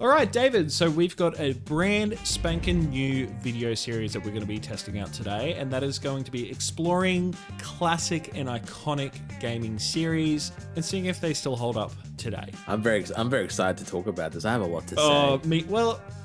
All right, David, so we've got a brand spanking new video series that we're going to be testing out today, and that is going to be exploring classic and iconic gaming series and seeing if they still hold up today. I'm very excited to talk about this. I have a lot to say.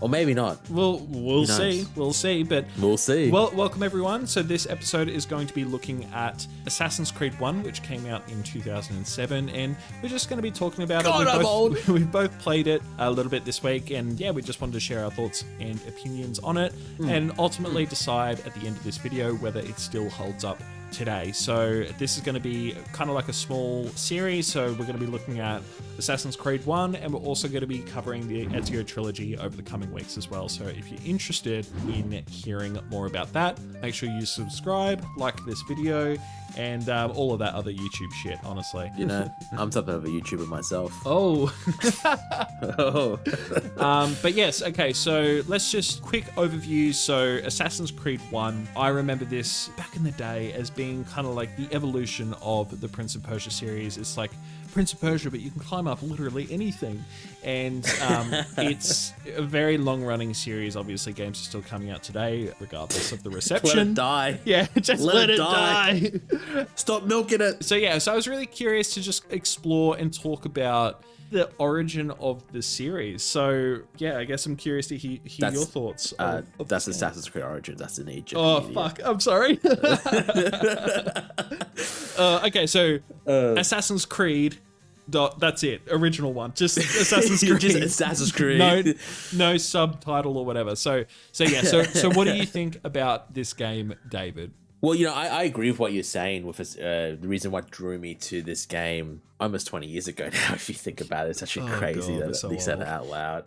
Or maybe not. We'll see. We'll see. But we'll see. Well, welcome everyone. So this episode is going to be looking at Assassin's Creed 1, which came out in 2007, and we're just going to be talking about it. We've both played it a little bit this week, and yeah, we just wanted to share our thoughts and opinions on it, and ultimately decide at the end of this video whether it still holds up today. So this is going to be kind of like a small series, so we're going to be looking at Assassin's Creed 1, and we're also going to be covering the Ezio Trilogy over the coming weeks as well. So if you're interested in hearing more about that, make sure you subscribe, like this video, and all of that other YouTube shit, honestly. You know, I'm something of a YouTuber myself. Oh. But yes, okay, so let's just quick overview. So Assassin's Creed 1, I remember this back in the day as being kind of like the evolution of the Prince of Persia series. It's like Prince of Persia, but you can climb up literally anything. And it's a very long-running series. Obviously, games are still coming out today, regardless of the reception. Let it die. Yeah, just let it die. Stop milking it. So yeah, so I was really curious to just explore and talk about the origin of the series. So yeah, I guess I'm curious to hear your thoughts. That's Assassin's Creed Origins. That's in Egypt. Oh fuck! I'm sorry. Okay, so Assassin's Creed. That's it. Original one. Just Assassin's Creed. Just Assassin's Creed. No subtitle or whatever. So yeah. So what do you think about this game, David? Well, you know, I agree with what you're saying with the reason what drew me to this game almost 20 years ago now, if you think about it. It's actually crazy that they said it out loud.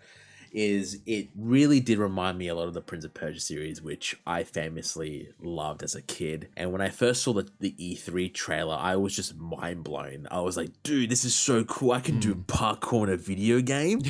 Is it really did remind me a lot of the Prince of Persia series, which I famously loved as a kid. And when I first saw the E3 trailer, I was just mind blown. I was like, dude, this is so cool. I can do parkour in a video game.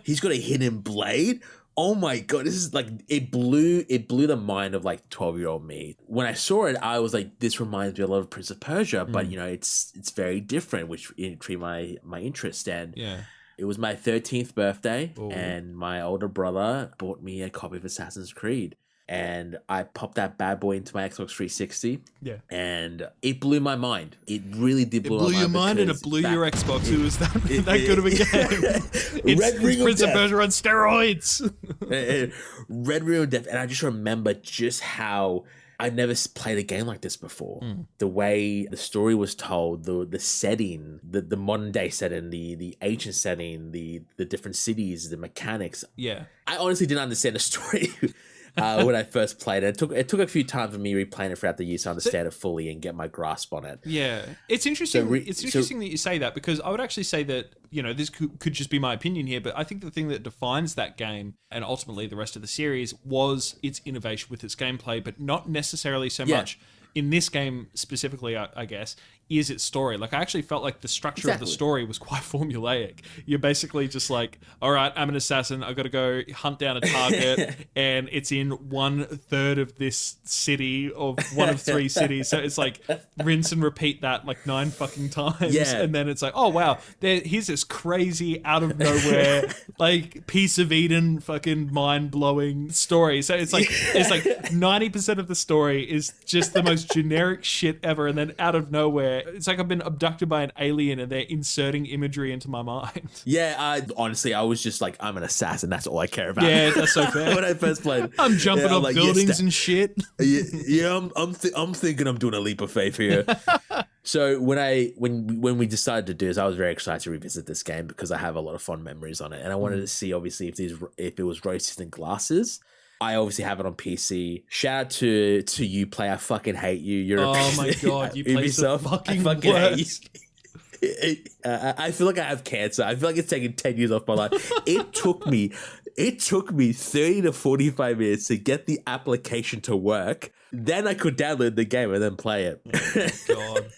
He's got a hidden blade. Oh my god, this is like it blew the mind of like 12-year-old me. When I saw it, I was like, this reminds me a lot of Prince of Persia, but you know, it's very different, which intrigued my interest. And yeah. It was my 13th birthday, and my older brother bought me a copy of Assassin's Creed. And I popped that bad boy into my Xbox 360. Yeah. And it blew my mind. It really did blow my mind. It blew your mind and it blew your Xbox. It was that good of a game. It's Prince of Persia on steroids. Red Ring of Death. And I just remember just how I'd never played a game like this before. The way the story was told, the setting, the modern day setting, the ancient setting, the different cities, the mechanics. Yeah. I honestly didn't understand the story when I first played it. It took a few times for me replaying it throughout the years to understand it fully and get my grasp on it. Yeah. It's interesting. It's interesting that you say that, because I would actually say that, you know, this could just be my opinion here, but I think the thing that defines that game and ultimately the rest of the series was its innovation with its gameplay, but not necessarily so much in this game specifically, I guess, is its story. Like, I actually felt like the structure of the story was quite formulaic. You're basically just like, all right, I'm an assassin. I've got to go hunt down a target, and it's in 1/3 of this city of one of 3 cities. So it's like rinse and repeat that like 9 fucking times. Yeah. And then it's like, oh, wow, here's this crazy out of nowhere, like piece of Eden fucking mind-blowing story. So it's like 90% of the story is just the most generic shit ever. And then out of nowhere, it's like I've been abducted by an alien and they're inserting imagery into my mind. Yeah, honestly, I was just like, I'm an assassin. That's all I care about. Yeah, that's so fair. When I first played, I'm jumping off buildings and shit. Yeah, I'm thinking I'm doing a leap of faith here. So when we decided to do this, I was very excited to revisit this game because I have a lot of fond memories on it, and I wanted to see obviously if it was rose-tinted glasses. I obviously have it on PC. Shout out to you, play. I fucking hate you. You're oh my god, you play so fucking worst. I feel like I have cancer. I feel like it's taken 10 years off my life. It took me 30 to 45 minutes to get the application to work. Then I could download the game and then play it. Oh my god.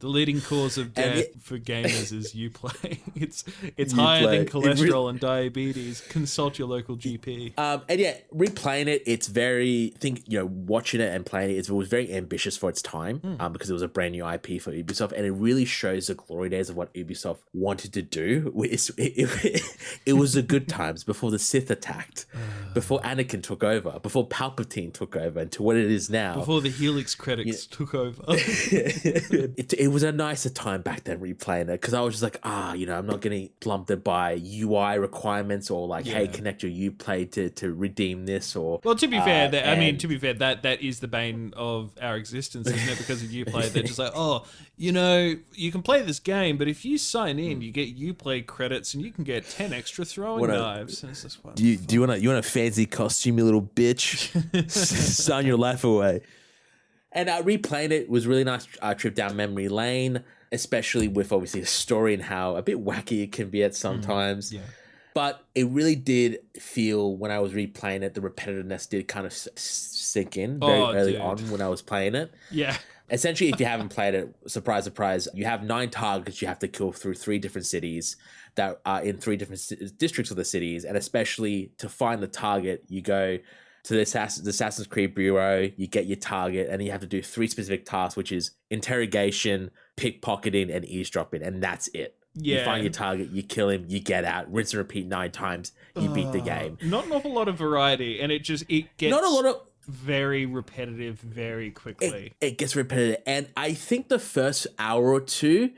The leading cause of death for gamers is Uplay. It's higher than cholesterol and diabetes. Consult your local GP. And yeah, replaying it, it's very, watching it and playing it, it was very ambitious for its time, because it was a brand new IP for Ubisoft, and it really shows the glory days of what Ubisoft wanted to do. It was the good times before the Sith attacked, before Anakin took over, before Palpatine took over, and to what it is now. Before the Helix credits took over. It was a nicer time back then replaying it, because I was just like, I'm not getting lumped by UI requirements or like, hey, connect your Uplay to redeem this, or to be fair, that is the bane of our existence, isn't it? Because of Uplay, they're just like, you can play this game, but if you sign in, you get Uplay credits and you can get 10 extra throwing knives. And it's just, do you want a fancy costume, you little bitch? Sign your life away. And replaying it was really nice trip down memory lane, especially with obviously the story and how a bit wacky it can be at sometimes. Yeah. But it really did feel, when I was replaying it, the repetitiveness did kind of sink in very early on when I was playing it. Yeah. Essentially, if you haven't played it, surprise, surprise, you have 9 targets you have to kill through 3 different cities that are in 3 different districts of the cities. And especially to find the target, you go to the Assassin's Creed Bureau, you get your target, and you have to do 3 specific tasks, which is interrogation, pickpocketing, and eavesdropping, and that's it. Yeah. You find your target, you kill him, you get out, rinse and repeat 9 times, you beat the game. Not an awful lot of variety, and it gets not a lot of very repetitive very quickly. It gets repetitive, and I think the first hour or 2,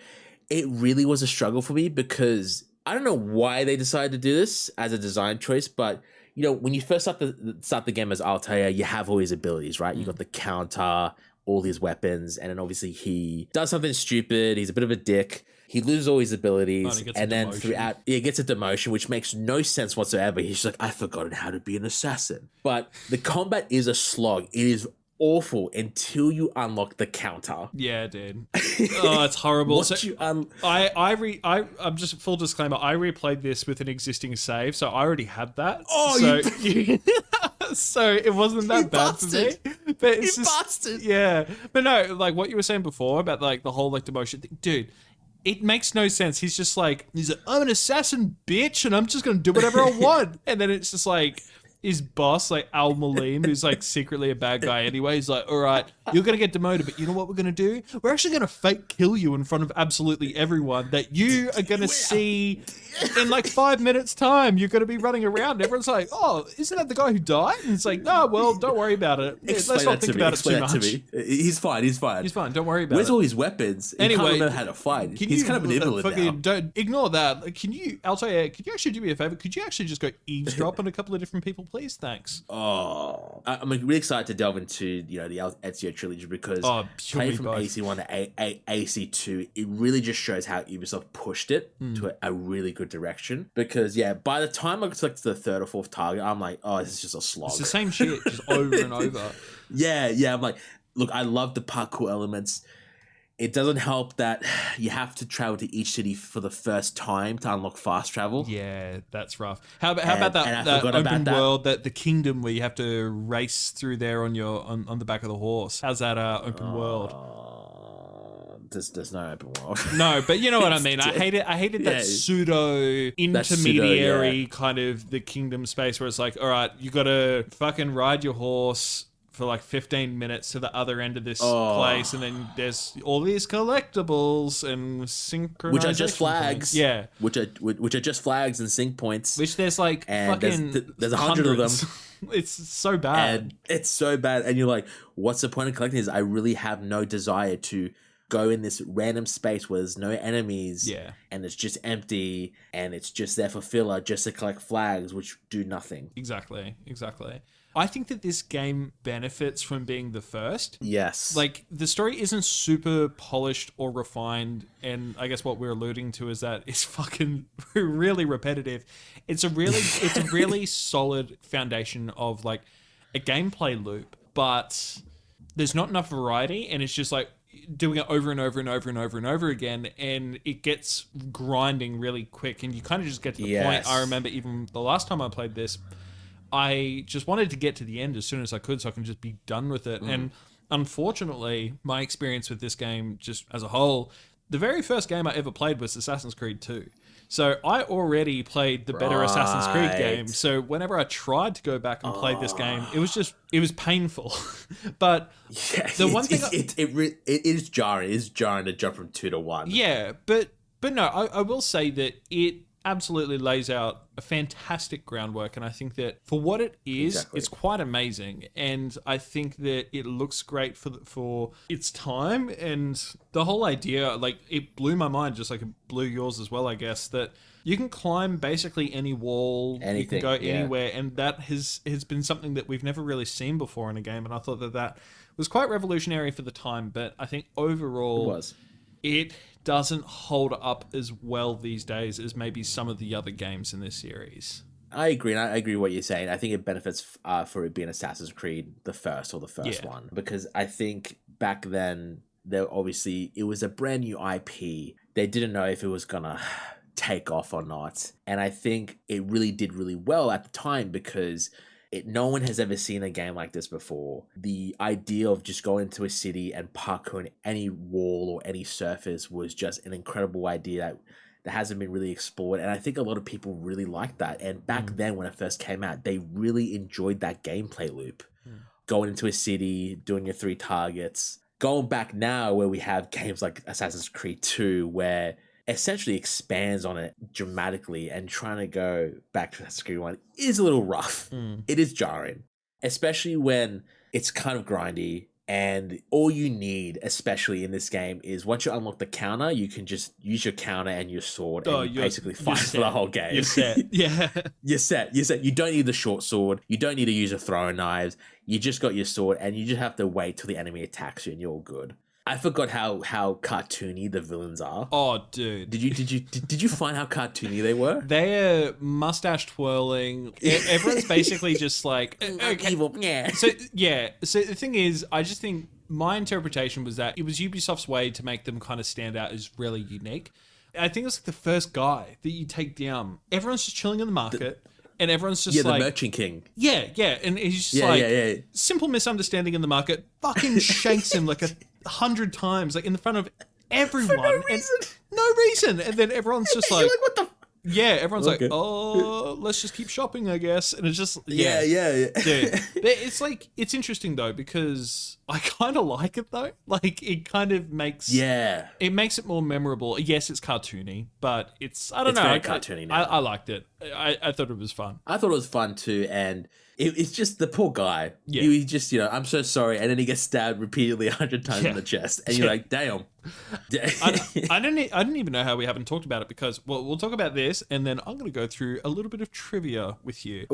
it really was a struggle for me, because I don't know why they decided to do this as a design choice, but when you first start the game as Altair, you have all his abilities, right? You got the counter, all his weapons, and then obviously he does something stupid. He's a bit of a dick. He loses all his abilities, and then throughout, he gets a demotion, which makes no sense whatsoever. He's just like, I've forgotten how to be an assassin. But the combat is a slog. It is awful until you unlock the counter. Yeah, dude. Oh, it's horrible. I'm just full disclaimer. I replayed this with an existing save, so I already had that. Oh, so it wasn't that bad for me. But it's bastard. Yeah, but no, like what you were saying before about like the whole like demotion thing, dude. It makes no sense. He's like, I'm an assassin, bitch, and I'm just gonna do whatever I want. And then it's just like, his boss, like Al Malim, who's like secretly a bad guy anyway, he's like, all right, you're going to get demoted, but you know what we're going to do? We're actually going to fake kill you in front of absolutely everyone that you are going to see in like 5 minutes time. You're going to be running around. Everyone's like, oh, isn't that the guy who died? And it's like, no, well, don't worry about it. Let's not think about it too much. He's fine. Don't worry about it. Where's all his weapons? Anyway, he can't remember how to fight. He's kind of an invalid now. Don't ignore that. Altair, can you actually do me a favor? Could you actually just go eavesdrop on a couple of different people, please? Thanks. Oh, I'm really excited to delve into the Ezio Trilogy, because playing from AC1 to AC2, it really just shows how Ubisoft pushed it to a really good direction. Because by the time I got to the 3rd or 4th target, I'm like, oh, this is just a slog. It's the same shit, just over and over. Yeah. I'm like, look, I love the parkour elements. It doesn't help that you have to travel to each city for the first time to unlock fast travel. Yeah, that's rough. How about that open world, the kingdom where you have to race through there on the back of the horse? How's that open world? There's no open world. No, but you know what I mean. I hated that pseudo intermediary kind of the kingdom space where it's like, all right, you got to fucking ride your horse for like 15 minutes to the other end of this place, and then there's all these collectibles and synchronization, which are just flags. Yeah, which are just flags and sync points. Which there's like and fucking there's 100 of them. It's so bad. And you're like, what's the point of collecting this? I really have no desire to go in this random space where there's no enemies. Yeah, and it's just empty, and it's just there for filler, just to collect flags, which do nothing. Exactly. I think that this game benefits from being the first. Yes. Like, the story isn't super polished or refined, and I guess what we're alluding to is that it's fucking really repetitive. It's a really solid foundation of, like, a gameplay loop, but there's not enough variety, and it's just, like, doing it over and over and over and over and over again, and it gets grinding really quick, and you kind of just get to the point. I remember even the last time I played this, I just wanted to get to the end as soon as I could so I can just be done with it. And unfortunately, my experience with this game just as a whole, the very first game I ever played was Assassin's Creed 2. So I already played the better Assassin's Creed game. So whenever I tried to go back and play this game, it was painful. But the one thing it is jarring. It is jarring to jump from 2 to 1. Yeah, but no, I will say that it absolutely lays out a fantastic groundwork, and I think that for what it is, it's quite amazing. And I think that it looks great for its time, and the whole idea, like, it blew my mind, just like it blew yours as well, I guess, that you can climb basically any wall, you can go anywhere, and that has been something that we've never really seen before in a game, and I thought that was quite revolutionary for the time. But I think overall it doesn't hold up as well these days as maybe some of the other games in this series. I agree, and I agree with what you're saying. I think it benefits for it being Assassin's Creed the first one, because I think back then it was a brand new IP. They didn't know if it was gonna take off or not, and I think it really did really well at the time because no one has ever seen a game like this before. The idea of just going to a city and parkouring any wall or any surface was just an incredible idea that hasn't been really explored. And I think a lot of people really liked that. And back then when it first came out, they really enjoyed that gameplay loop. Going into a city, doing your 3 targets. Going back now where we have games like Assassin's Creed 2 where essentially expands on it dramatically, and trying to go back to Assassin's Creed 1 is a little rough. It is jarring, especially when it's kind of grindy, and all you need, especially in this game, is once you unlock the counter, you can just use your counter and your sword and basically fight for the whole game. You're set. Yeah. You're set. You don't need the short sword. You don't need to use your throwing knives. You just got your sword, and you just have to wait till the enemy attacks you, and you're all good. I forgot how cartoony the villains are. Oh, dude! Did you find how cartoony they were? They're mustache twirling. Everyone's basically just like okay. Evil. Yeah. So the thing is, I just think my interpretation was that it was Ubisoft's way to make them kind of stand out as really unique. I think it's like the first guy that you take down. Everyone's just chilling in the market. And everyone's just like... the Merchant King. Yeah. And he's just simple misunderstanding in the market, fucking shanks him like 100 times, like in the front of everyone. For no reason. No reason. And then everyone's just like... You're like, what the... Yeah, everyone's like, oh, let's just keep shopping, I guess. And it's just... Yeah. Dude, it's like... It's interesting, though, because I kind of like it, though. Like, it kind of makes... Yeah. It makes it more memorable. Yes, it's cartoony, but it's... I don't know. Very cartoony now. I liked it. I thought it was fun. I thought it was fun, too, and... It's just the poor guy. Yeah. He just, I'm so sorry. And then he gets stabbed repeatedly 100 times in the chest. And you're like, damn. I didn't even know how we haven't talked about it because, well, we'll talk about this and then I'm going to go through a little bit of trivia with you.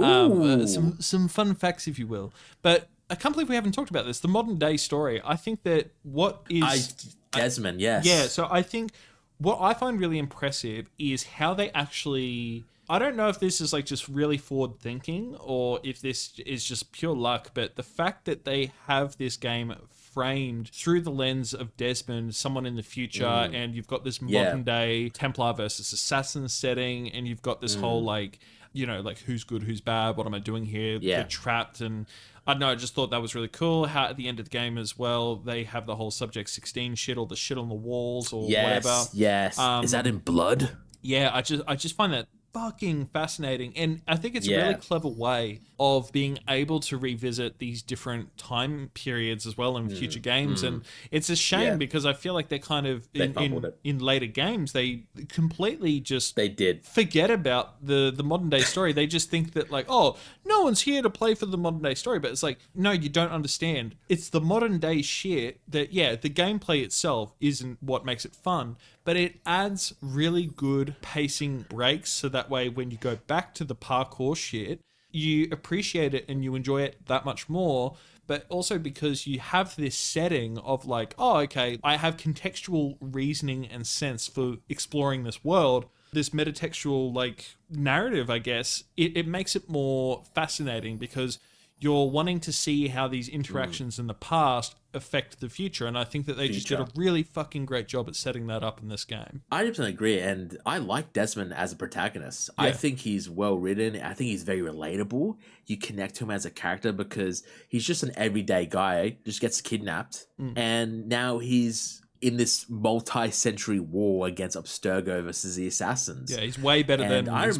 Some fun facts, if you will. But I can't believe we haven't talked about this. The modern day story. I think that what is... Desmond, yes. Yeah, so I think what I find really impressive is how they actually... I don't know if this is like just really forward thinking or if this is just pure luck, but the fact that they have this game framed through the lens of Desmond, someone in the future, and you've got this modern day Templar versus Assassin setting, and you've got this whole like, like who's good, who's bad, what am I doing here? Yeah. They're trapped, and I don't know, I just thought that was really cool. How at the end of the game as well, they have the whole Subject 16 shit or the shit on the walls or whatever. Yes. Is that in blood? Yeah, I just find that fucking fascinating, and I think it's a really clever way of being able to revisit these different time periods as well in future games. And it's a shame because I feel like they're kind of in later games they completely just forget about the modern day story. They just think that like, oh, no one's here to play for the modern day story, but it's like, no, you don't understand. It's the modern day shit that the gameplay itself isn't what makes it fun, but it adds really good pacing breaks so that way when you go back to the parkour shit, you appreciate it and you enjoy it that much more. But also because you have this setting of like, oh, okay, I have contextual reasoning and sense for exploring this world. This metatextual like narrative, I guess, it makes it more fascinating because you're wanting to see how these interactions in the past affect the future. And I think that they just did a really fucking great job at setting that up in this game. I definitely agree. And I like Desmond as a protagonist. Yeah. I think he's well written. I think he's very relatable. You connect to him as a character because he's just an everyday guy, just gets kidnapped. And now he's in this multi-century war against Abstergo versus the assassins. Yeah, he's way better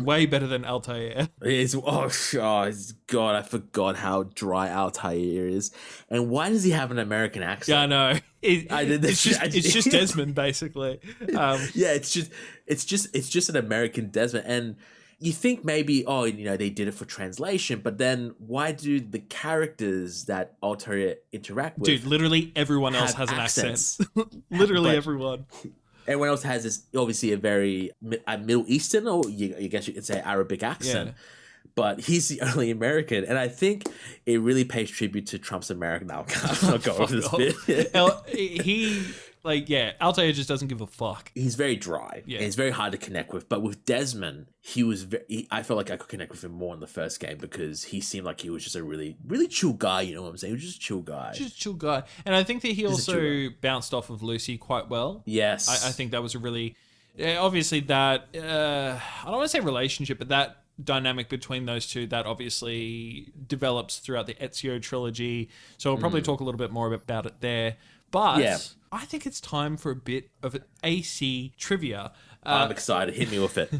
way better than Altair. God, I forgot how dry Altair is. And why does he have an American accent? Yeah, I know. It's just Desmond, basically. Yeah, it's just an American Desmond. And you think maybe, they did it for translation, but then why do the characters that Altair interact with? Dude, literally everyone else has an accent. Literally everyone. Everyone else has this, obviously, a very Middle Eastern, or I guess you could say Arabic accent. Yeah. But he's the only American. And I think it really pays tribute to Trump's American. I'll go over this bit. Altair just doesn't give a fuck. He's very dry. Yeah. And he's very hard to connect with. But with Desmond, I felt like I could connect with him more in the first game because he seemed like he was just a really, really chill guy. You know what I'm saying? He was just a chill guy. Just a chill guy. And I think that he also bounced off of Lucy quite well. Yes. I think that was a really... obviously that... I don't want to say relationship, but that dynamic between those two that obviously develops throughout the Ezio Trilogy. So we'll probably talk a little bit more about it there. But I think it's time for a bit of an AC trivia. I'm excited. Hit me with it.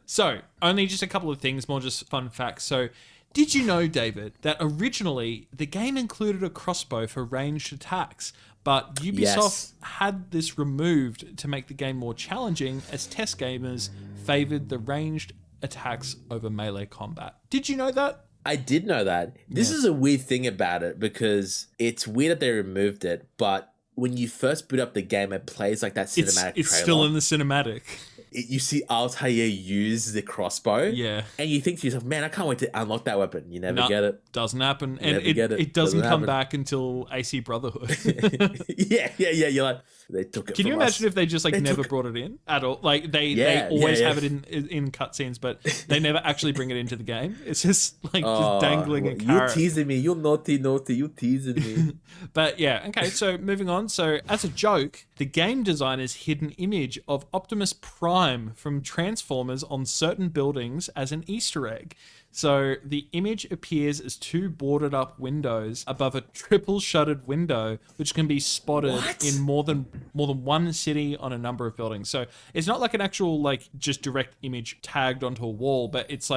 So, only just a couple of things, more just fun facts. So, did you know, David, that originally the game included a crossbow for ranged attacks, but Ubisoft had this removed to make the game more challenging as test gamers favoured the ranged attacks over melee combat. Did you know that? I did know that. This is a weird thing about it because it's weird that they removed it, but when you first boot up the game, it plays like that cinematic trailer. It's still in the cinematic. You see Altair use the crossbow. Yeah. And you think to yourself, man, I can't wait to unlock that weapon. You never get it. Doesn't happen. And it doesn't come back until AC Brotherhood. Yeah. You're like, they took it. Can you imagine if they just never brought it in at all? Like they always have it in cutscenes, but they never actually bring it into the game. It's just just dangling a carrot. You teasing me. You naughty. You teasing me. But yeah, okay. So moving on. So as a joke, the game designers hid an image of Optimus Prime from Transformers on certain buildings as an Easter egg. So the image appears as two boarded up windows above a triple shuttered window, which can be spotted in more than one city on a number of buildings. So it's not like an actual just direct image tagged onto a wall, but it's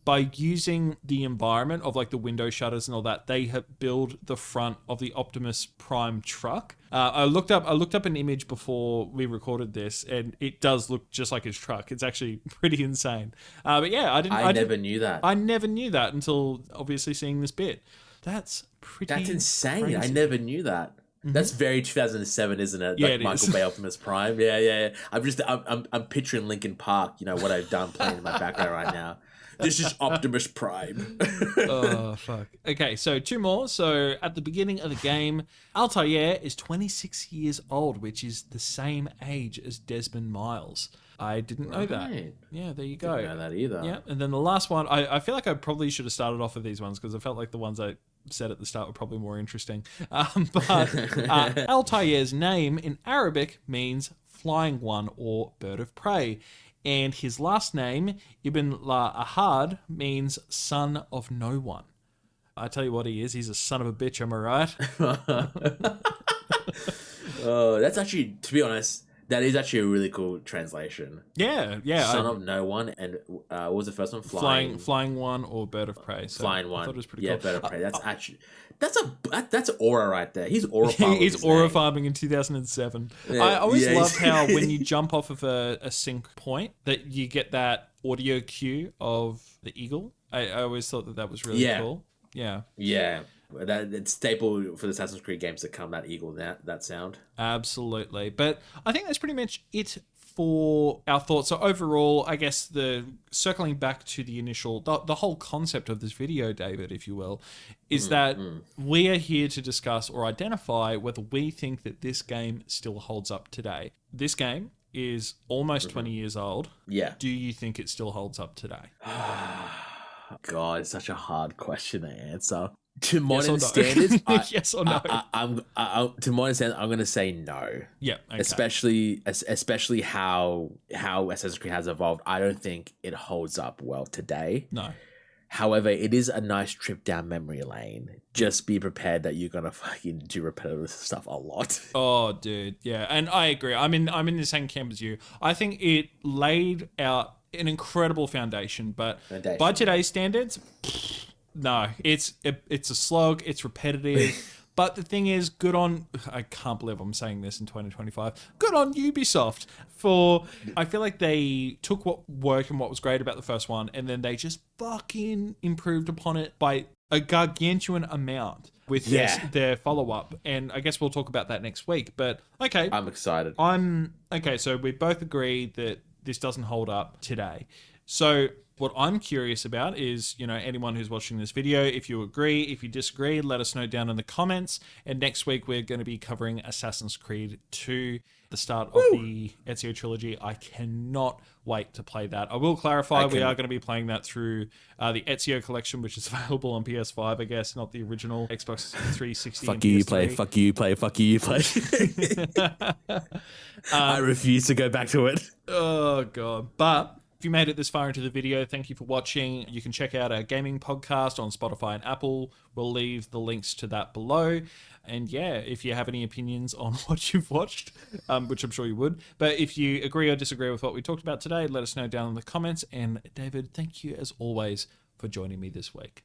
by using the environment of the window shutters and all that, they have built the front of the Optimus Prime truck. I looked up an image before we recorded this, and it does look just like his truck. It's actually pretty insane. But yeah, I never knew that. I never knew that until obviously seeing this bit. That's insane. Crazy. I never knew that. Mm-hmm. That's very 2007, isn't it? Yeah, Michael Bay Optimus Prime. Yeah. I'm picturing Linkin Park. You know what I've done playing in my background right now. This is Optimus Prime. Oh, fuck. Okay, so two more. So at the beginning of the game, Altair is 26 years old, which is the same age as Desmond Miles. I didn't know that. Yeah, there you go. Didn't know that either. Yeah, and then the last one, I feel like I probably should have started off with these ones because I felt like the ones I said at the start were probably more interesting. But Altair's name in Arabic means flying one or bird of prey. And his last name, Ibn La Ahad, means son of no one. I tell you what he is. He's a son of a bitch, am I right? That's actually, to be honest, that is actually a really cool translation. Yeah. Son of no one, and what was the first one? Flying one or bird of prey. So flying one. I thought it was pretty cool. Bird of prey. That's actually... That's aura right there. He's aura farming. He's aura farming in 2007. Yeah, I always love how when you jump off of a sync point that you get that audio cue of the eagle. I always thought that was really cool. Yeah. Yeah. It's staple for the Assassin's Creed games to come that eagle, that sound. Absolutely. But I think that's pretty much it for our thoughts. So overall, I guess circling back to the initial, the whole concept of this video, David, if you will, is that we are here to discuss or identify whether we think that this game still holds up today. This game is almost 20 years old. Yeah. Do you think it still holds up today? God, it's such a hard question to answer. To modern yes standards, yes or no? To modern standards, I'm gonna say no. Yeah, okay. Especially how Assassin's Creed has evolved. I don't think it holds up well today. No. However, it is a nice trip down memory lane. Just be prepared that you're gonna fucking do repetitive stuff a lot. Oh, dude, yeah, and I agree. I'm in the same camp as you. I think it laid out an incredible foundation, but by today's standards, no, it's a slog. It's repetitive. But the thing is, I can't believe I'm saying this in 2025. Good on Ubisoft I feel like they took what worked and what was great about the first one, and then they just fucking improved upon it by a gargantuan amount with their follow-up. And I guess we'll talk about that next week. But okay. I'm excited. Okay, so we both agree that this doesn't hold up today. So what I'm curious about is, anyone who's watching this video, if you agree, if you disagree, let us know down in the comments. And next week, we're going to be covering Assassin's Creed 2, the start of the Ezio Trilogy. I cannot wait to play that. I will clarify, we are going to be playing that through the Ezio collection, which is available on PS5, I guess, not the original Xbox 360. Fuck you, play. Fuck you, play. Fuck you, play. I refuse to go back to it. Oh, God. But if you made it this far into the video, thank you for watching. You can check out our gaming podcast on Spotify and Apple. We'll leave the links to that below. And yeah, if you have any opinions on what you've watched, which I'm sure you would, but if you agree or disagree with what we talked about today, let us know down in the comments. And David, thank you as always for joining me this week.